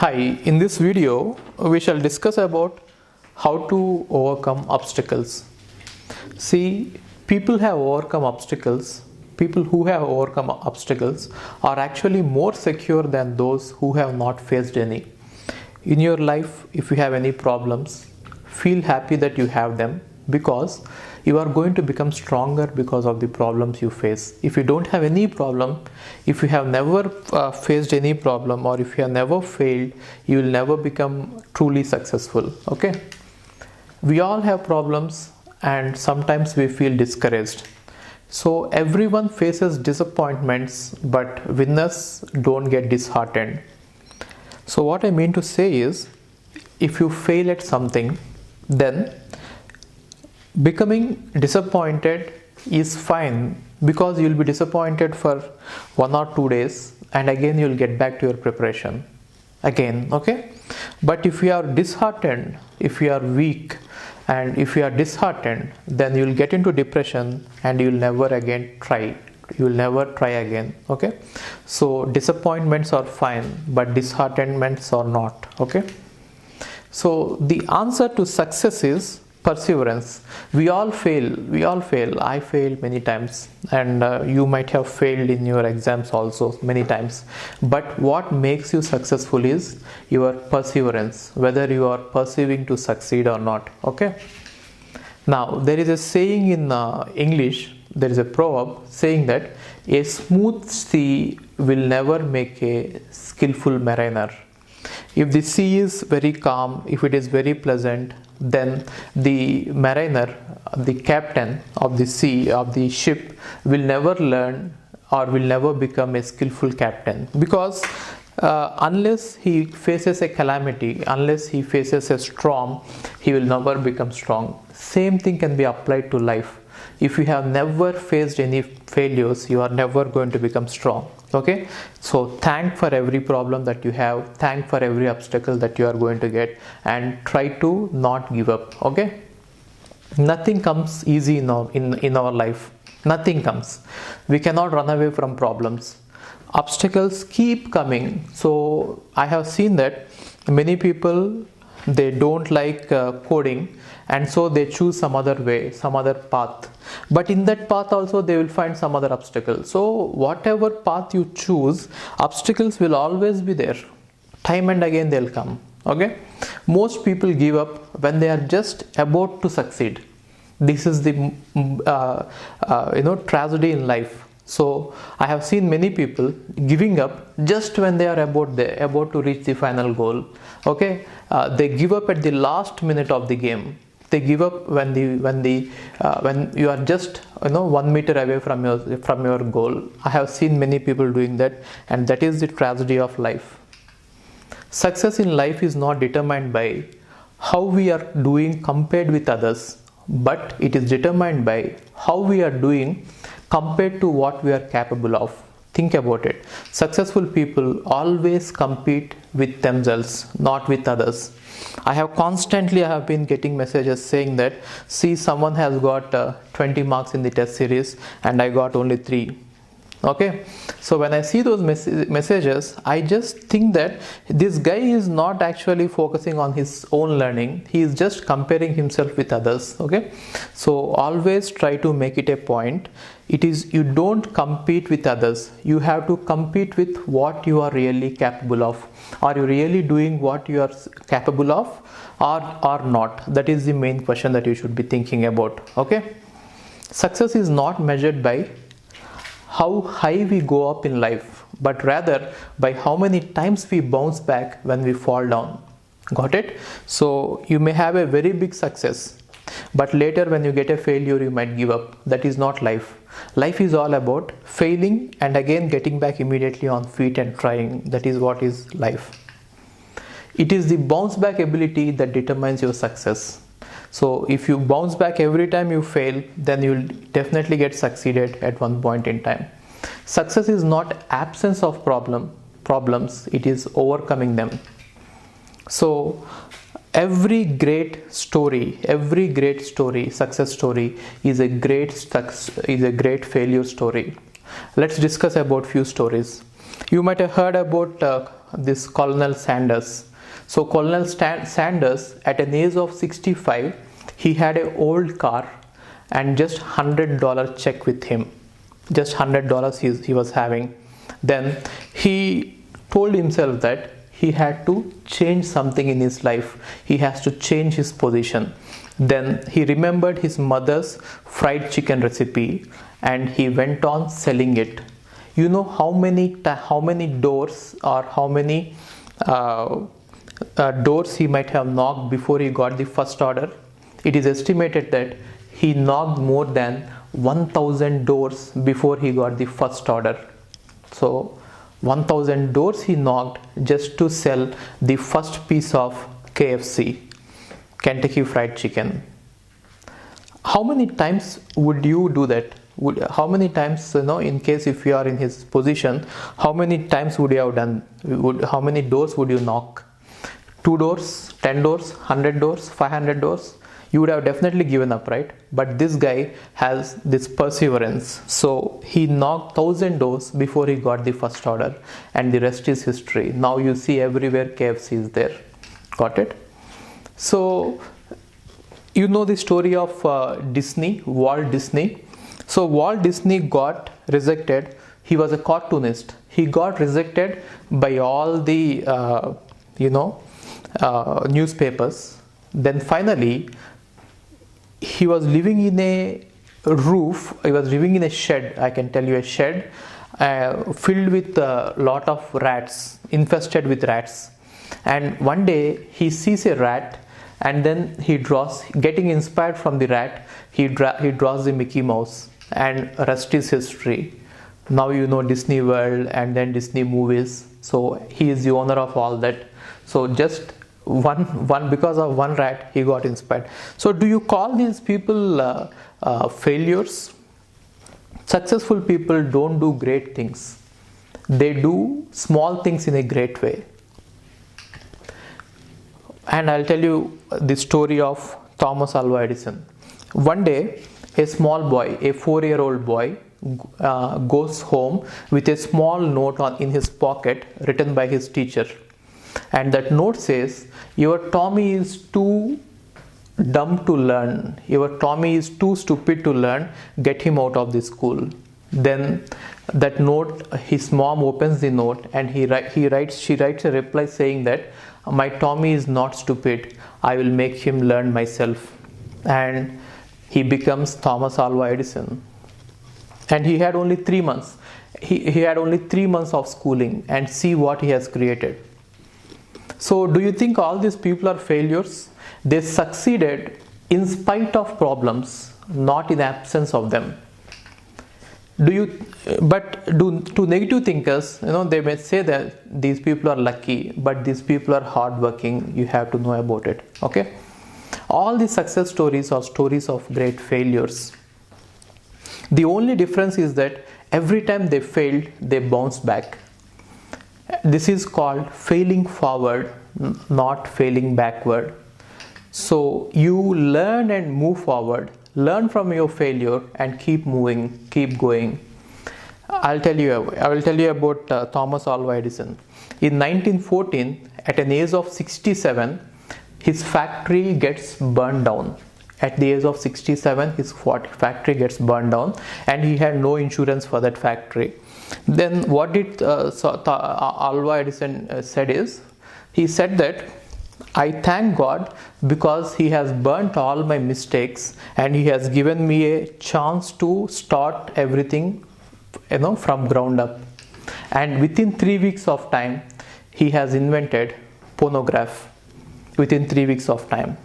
Hi, in this video we shall discuss about how to overcome obstacles. See, people who have overcome obstacles are actually more secure than those who have not faced any. In your life, if you have any problems, feel happy that you have them, because you are going to become stronger because of the problems you face. If you don't have any problem, if you have never faced any problem, or if you have never failed, you will never become truly successful. Okay, we all have problems and sometimes we feel discouraged. So everyone faces disappointments, but winners don't get disheartened. So what I mean to say is, if you fail at something, then becoming disappointed is fine, because you will be disappointed for 1 or 2 days and again you will get back to your preparation again. Okay, but if you are disheartened, if you are weak, and if you are disheartened, then you will get into depression and you will never try again. Okay, so disappointments are fine, but disheartenments are not. Okay, so the answer to success is perseverance. We all fail. I failed many times, and you might have failed in your exams also many times. But what makes you successful is your perseverance, whether you are persevering to succeed or not. Okay. Now there is a saying in English. There is a proverb saying that a smooth sea will never make a skillful mariner. If the sea is very calm, if it is very pleasant, then the mariner, the captain of the sea, of the ship, will never learn or will never become a skillful captain, because unless he faces a calamity, unless he faces a storm, he will never become strong. Same thing can be applied to life. If you have never faced any failures, you are never going to become strong. Okay, so thank for every problem that you have, thank for every obstacle that you are going to get, and try to not give up. Okay, nothing comes easy in our life. Nothing comes. We cannot run away from problems. Obstacles keep coming. So I have seen that many people, they don't like coding, and so they choose some other way, some other path, but in that path also they will find some other obstacle. So whatever path you choose, obstacles will always be there. Time and again they'll come. Okay, most people give up when they are just about to succeed. This is the tragedy in life. So I have seen many people giving up just when they are about to reach the final goal. Okay, they give up at the last minute of the game. They give up when you are just 1 meter away from your goal. I have seen many people doing that, and that is the tragedy of life. Success in life is not determined by how we are doing compared with others, but it is determined by how we are doing compared to what we are capable of. Think about it. Successful people always compete with themselves, not with others. I have been getting messages saying that, see, someone has got 20 marks in the test series and I got only 3. Okay, so when I see those messages, I just think that this guy is not actually focusing on his own learning. He is just comparing himself with others. Okay, so always try to make it a point. It is, you don't compete with others. You have to compete with what you are really capable of. Are you really doing what you are capable of, or not? That is the main question that you should be thinking about. Okay, success is not measured by how high we go up in life, but rather by how many times we bounce back when we fall down. Got it? So you may have a very big success, but later when you get a failure, you might give up. That is not life. Life is all about failing and again getting back immediately on feet and trying. That is what is life. It is the bounce back ability that determines your success. So if you bounce back every time you fail, then you will definitely get succeeded at one point in time. Success is not absence of problems, it is overcoming them. So every great success story is a great failure story. Let's discuss about few stories. You might have heard about this Colonel Sanders. So Colonel Sanders, at an age of 65, he had an old car and just $100 check with him. Just $100 he was having. Then he told himself that he had to change something in his life. He has to change his position. Then he remembered his mother's fried chicken recipe and he went on selling it. You know how many doors or how many doors he might have knocked before he got the first order? It is estimated that he knocked more than 1000 doors before he got the first order. So 1000 doors he knocked just to sell the first piece of KFC, Kentucky Fried Chicken. How many times would you do that? How many times, in case if you are in his position, how many times would you have done? How many doors would you knock? 2 doors, 10 doors, 100 doors, 500 doors? You would have definitely given up, right? But this guy has this perseverance. So he knocked 1000 doors before he got the first order, and the rest is history. Now you see everywhere KFC is there. Got it? So you know the story of Disney, Walt Disney. So Walt Disney got rejected. He was a cartoonist. He got rejected by all the newspapers. Then finally he was living in a roof. He was living in a shed. I can tell you, a shed filled with a lot of rats, infested with rats. And one day he sees a rat, and then he draws, getting inspired from the rat, he draws the Mickey Mouse, and rest is history. Now you know Disney World and then Disney movies. So he is the owner of all that. So just one because of one rat he got inspired. So do you call these people failures? Successful people don't do great things. They do small things in a great way. And I'll tell you the story of Thomas Alva Edison. One day, a small boy, a 4-year-old boy, goes home with a small note in his pocket written by his teacher. And that note says, "Your Tommy is too dumb to learn. Your Tommy is too stupid to learn. Get him out of the school." Then that note, his mom opens the note and she writes a reply saying that, "My Tommy is not stupid. I will make him learn myself." And he becomes Thomas Alva Edison. And he had only 3 months. He had only 3 months of schooling, and see what he has created. So do you think all these people are failures? They succeeded in spite of problems, not in absence of them. To negative thinkers, they may say that these people are lucky, but these people are hardworking. You have to know about it. Okay? All the success stories are stories of great failures. The only difference is that every time they failed, they bounced back. This is called failing forward, not failing backward. So you learn and move forward. Learn from your failure and keep moving, keep going. I will tell you about Thomas Alva Edison. In 1914, at an age of 67, his factory gets burned down. At the age of 67, his factory gets burned down, and he had no insurance for that factory. Then what did Alva Edison said is, he said that, "I thank God because he has burnt all my mistakes and he has given me a chance to start everything from ground up." And within 3 weeks of time, he has invented phonograph. Within 3 weeks of time.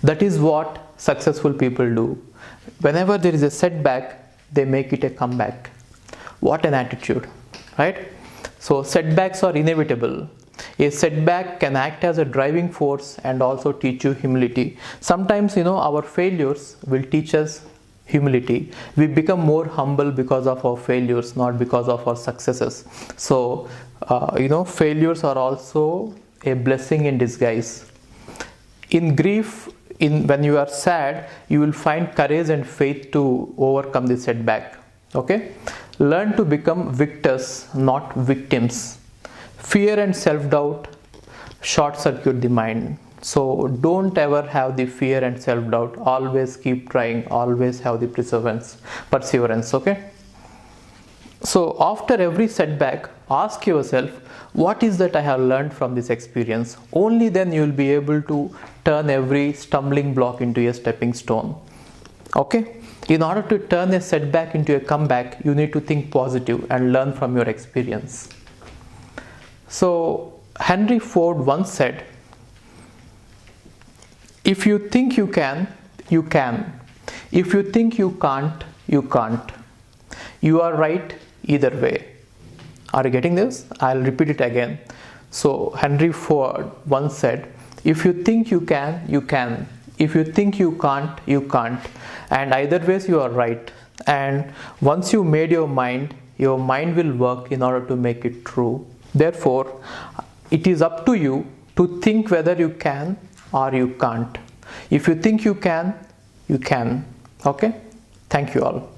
That is what successful people do. Whenever there is a setback, they make it a comeback. What an attitude, right? So setbacks are inevitable. A setback can act as a driving force and also teach you humility. Sometimes, our failures will teach us humility. We become more humble because of our failures, not because of our successes. So, failures are also a blessing in disguise. In grief, when you are sad, you will find courage and faith to overcome the setback. Okay, learn to become victors, not victims. Fear and self-doubt short circuit the mind. So don't ever have the fear and self-doubt. Always keep trying, always have the perseverance. Okay, so after every setback, ask yourself, what is that I have learned from this experience? Only then you will be able to turn every stumbling block into a stepping stone. Okay, in order to turn a setback into a comeback, you need to think positive and learn from your experience. So Henry Ford once said, if you think you can, you can. If you think you can't, you can't. You are right either way. Are you getting this? I'll repeat it again. So Henry Ford once said, if you think you can, you can. If you think you can't, you can't. And either ways you are right. And once you made your mind will work in order to make it true. Therefore, it is up to you to think whether you can or you can't. If you think you can, you can. Okay? Thank you all.